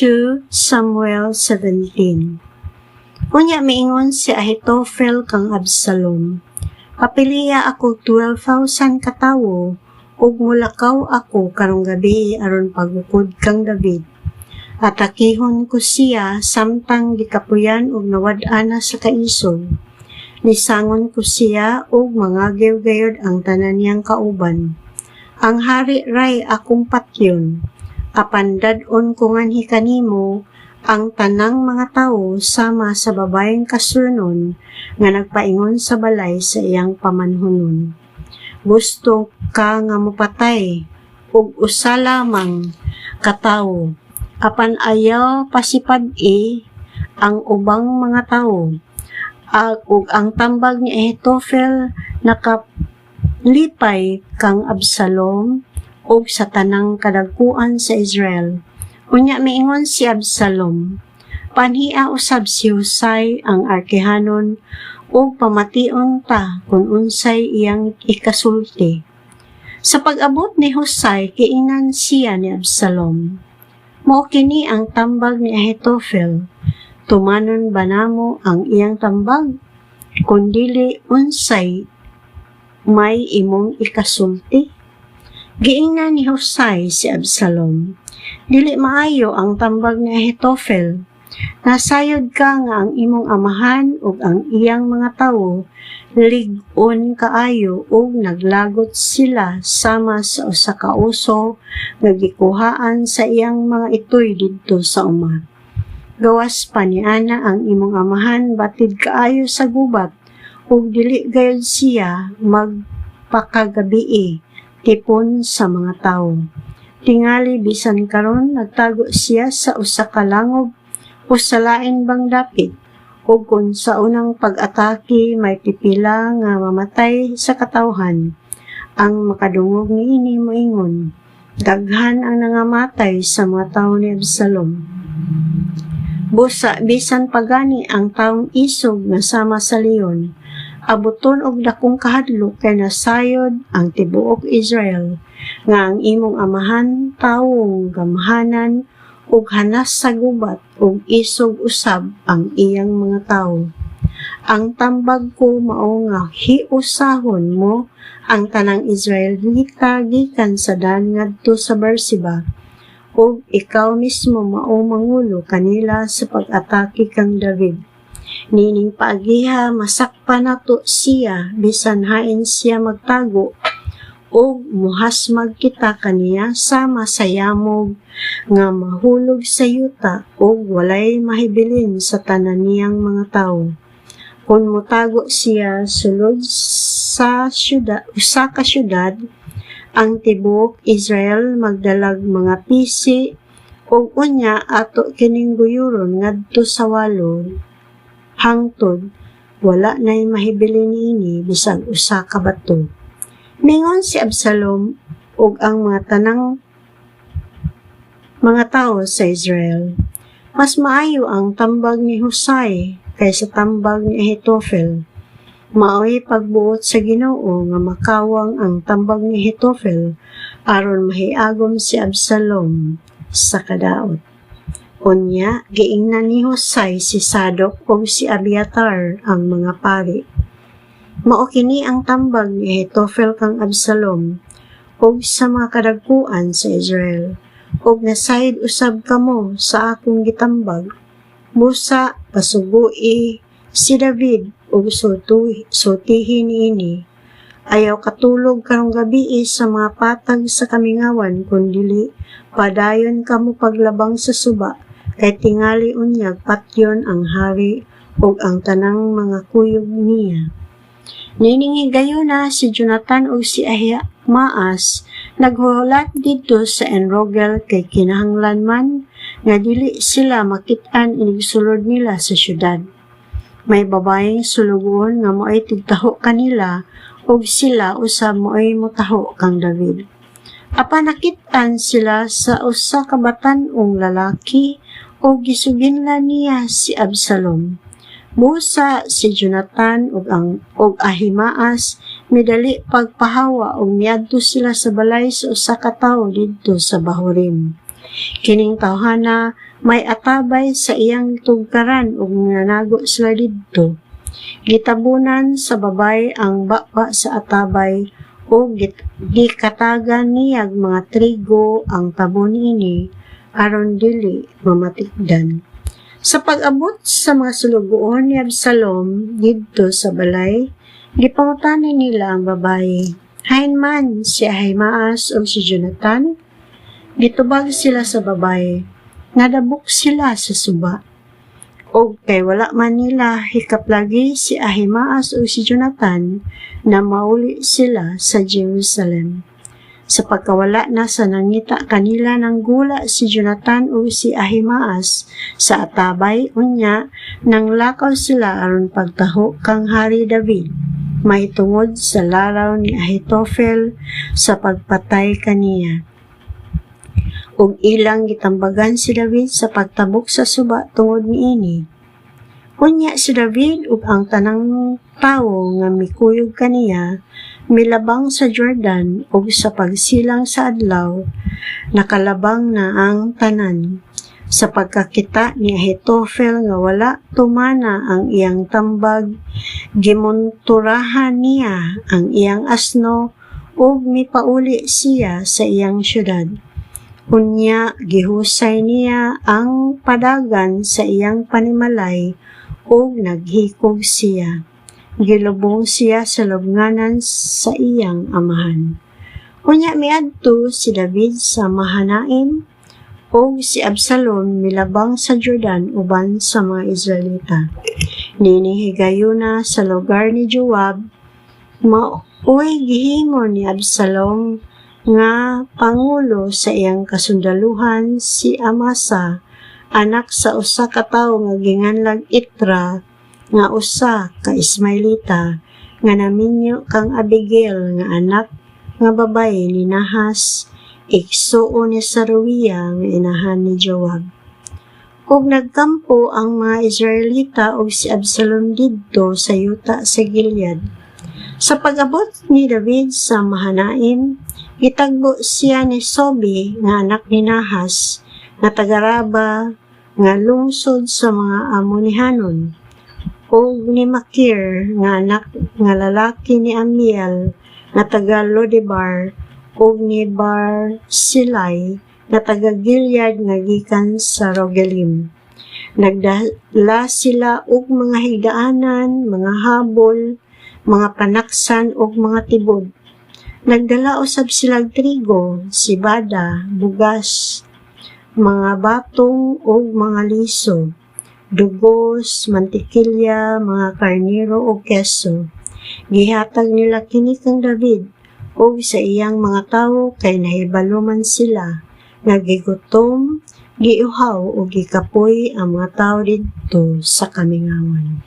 2 Samuel 17. Unya miingon si Ahitophel kang Absalom, "Papiliya ako 12,000 katawo, ug mulakaw ako karong gabi aron pagukod kang David. Atakihon ko siya samtang gikapuyan ug nawad-an na sa kaisog. Nisangon ko siya ug mangagiw gayud ang tanan niyang kauban. Ang hari ray akong patyon. Apan dad-on ko nganhi kanimo ang tanang mga tawo sama sa babayeng kasurnon nga nagpaingon sa balay sa iyang pamanhunon. Gusto ka nga mopatay ug usa lamang katawo, apan ayaw pasipad-i ang ubang mga tawo. Ug ang tambag ni Ahitophel nakalipay kang Absalom ug sa tanang kadagkuan sa Israel. Unya miingon si Absalom, "Panhia usab si Husay ang Arkehanon ug pamation ta kung unsay iyang ikasulti." Sa pag-abot ni Husay, kiingnan siya ni Absalom. Mao kini ang tambag ni Ahitophel. Tumanon ba namo ang iyang tambag? Kung dili unsay may imong ikasulti? Giingnan ni Husay si Absalom, "Dili maayo ang tambag ni Ahitophel. Nasayod ka nga ang imong amahan ug ang iyang mga tawo lig-on kaayo ug naglagot sila sama sa usa ka uso nga gikuhaan sa iyang mga itoy didto sa uma. Gawas pa niana ang imong amahan batid kaayo sa gubat ug dili gayud siya magpakagabii tipon sa mga tawo. Tingali bisan karon nagtago siya sa usa ka langob o sa lain bang dapit, ug kung sa unang pag-atake may pipila nga mamatay sa katawhan. Ang makadungog niini moingon, daghan ang nangamatay sa mga tawo ni Absalom. Busa bisan pagani ang taong isog nga sama sa leon, abuton og dakong kahadlok kay nasayod ang tibuok Israel, nga ang imong amahan tawong gamhanan ug hanas sa gubat ug isog usab ang iyang mga tawo. Ang tambag ko mao nga hiusahon mo ang tanang Israelita gikan sa Dan ngadto sa Berseba, ug ikaw mismo mao mangulo kanila sa pag-atake kang David. Nining paagiha masakpan nato siya bisan hain siya magtago, ug muhasmag kita kaniya sama sa yamog nga mahulog sa yuta ug walay mahibilin sa tanan niyang mga tawo. Kung mutago siya sulod sa usa ka syudad, ang tibuok Israel magdalag mga pisi ug unya ato kining guyuron ngadto sa walo hangtod wala nay mahibilin niini bisag usa ka bato." Mingon si Absalom ug ang mga tanang mga tawo sa Israel, "Mas maayo ang tambag ni Husay kaysa tambag ni Ahitophel. Mao'y pagbuot sa Ginoo nga makawang ang tambag ni Ahitophel aron mahiagom si Absalom sa kadaot." Unya giingnan ni Husay si Sadok ug si Abiatar ang mga pari. Mao kini ang tambag ni Ahitophel kang Absalom ug sa mga kadagkuan sa Israel, ug nasayod usab kamo sa akong gitambag. Busa pasugoi si David ug sutihin niini. Ayaw katulog karong gabi sa mga patag sa kamingawan kundili padayon kamo paglabang sa suba, kay tingali unyag patyon ang hari ug ang tanang mga kuyog niya. Nining higayuna si Jonathan ug si Ahimaas naghuhulat dito sa Enrogel kay kinahanglan man nga dili sila makit-an inig sulod nila sa syudad. May babayeng sulugon nga moay tigtaho kanila ug sila usab moay motaho kang David. Apan nakit-an sila sa usa ka batan-ong lalaki ug gisuginlan niya si Absalom. Busa si Jonathan ug Ahimaas midali pagpahawa ug miadto sila sa balay sa usa ka tawo didto sa Bahurim. Kining tawhana may atabay sa iyang tugkaran ug nanago sila didto. Gitabunan sa babay ang baba sa atabay o gikatagan niyag mga trigo ang tabon ini aron dili mamatikdan. Sa pag-abot sa mga sulugoon ni Absalom didto sa balay, gipangutani nila ang babaye, "Hain man si Ahimaas o si Jonathan?" Gitubag sila sa babaye, nadabok sila sa suba. O kay wala man nila hikaplagi si Ahimaas o si Jonathan na mauli sila sa Jerusalem. Sa pagkawala na sa nangita kanila ng gula si Jonathan o si Ahimaas sa atabay, unya nang lakaw sila aron pagtaho kang Hari David, may tungod sa laraw ni Ahitophel sa pagpatay kaniya. Ug ilang gitambagan si David sa pagtabok sa suba tungod niini. Unya si David ug ang tanang tawo nga mikuyog kaniya milabang sa Jordan ug sa pagsilang sa adlaw nakalabang na ang tanan. Sa pagkakita ni Ahitophel nga wala tumana ang iyang tambag, gimonturahan niya ang iyang asno ug mipauli siya sa iyang syudad. Unya gihusay niya ang padagan sa iyang panimalay ug naghikog siya. Gilubong siya sa lubnganan sa iyang amahan. Unya miadto si David sa Mahanaim ug si Absalom milabang sa Jordan uban sa mga Israelita. Ninihigayuna sa lugar ni Joab, maoy gihimo ni Absalom nga pangulo sa iyang kasundaluhan si Amasa, anak sa usa ka tawo nga ginganlag Itra, nga usa ka Ismailita, nga naminyo kang Abigail nga anak nga babae ni Nahas, iksuo ni Saruia nga inahan ni Joab. Ug nagkampo ang mga Israelita ug si Absalom didto sa yuta sa Gilead. Sa pag-abot ni David sa Mahanaim, gitagbo siya ni Sobi nga anak ni Nahas, nga taga-Raba, nga lungsod sa mga Amonihanon, ug ni Makir nga anak nga lalaki ni Amiel, nga taga-Lodebar, ug ni Barsilai, nga taga-Gilead nga gikan sa Rogelim. Nagdala sila og mga higdaanan, mga habol, mga panaksan ug mga tibod. Nagdala usab silang trigo, sibada, bugas, mga batong ug mga liso, dugos, mantikilya, mga karniro ug keso. Gihatag nila kini kang David ug sa iyang mga tawo kay nahibalo man sila nga gigutom, giuhaw ug gikapoy ang mga tawo didto sa kamingawan.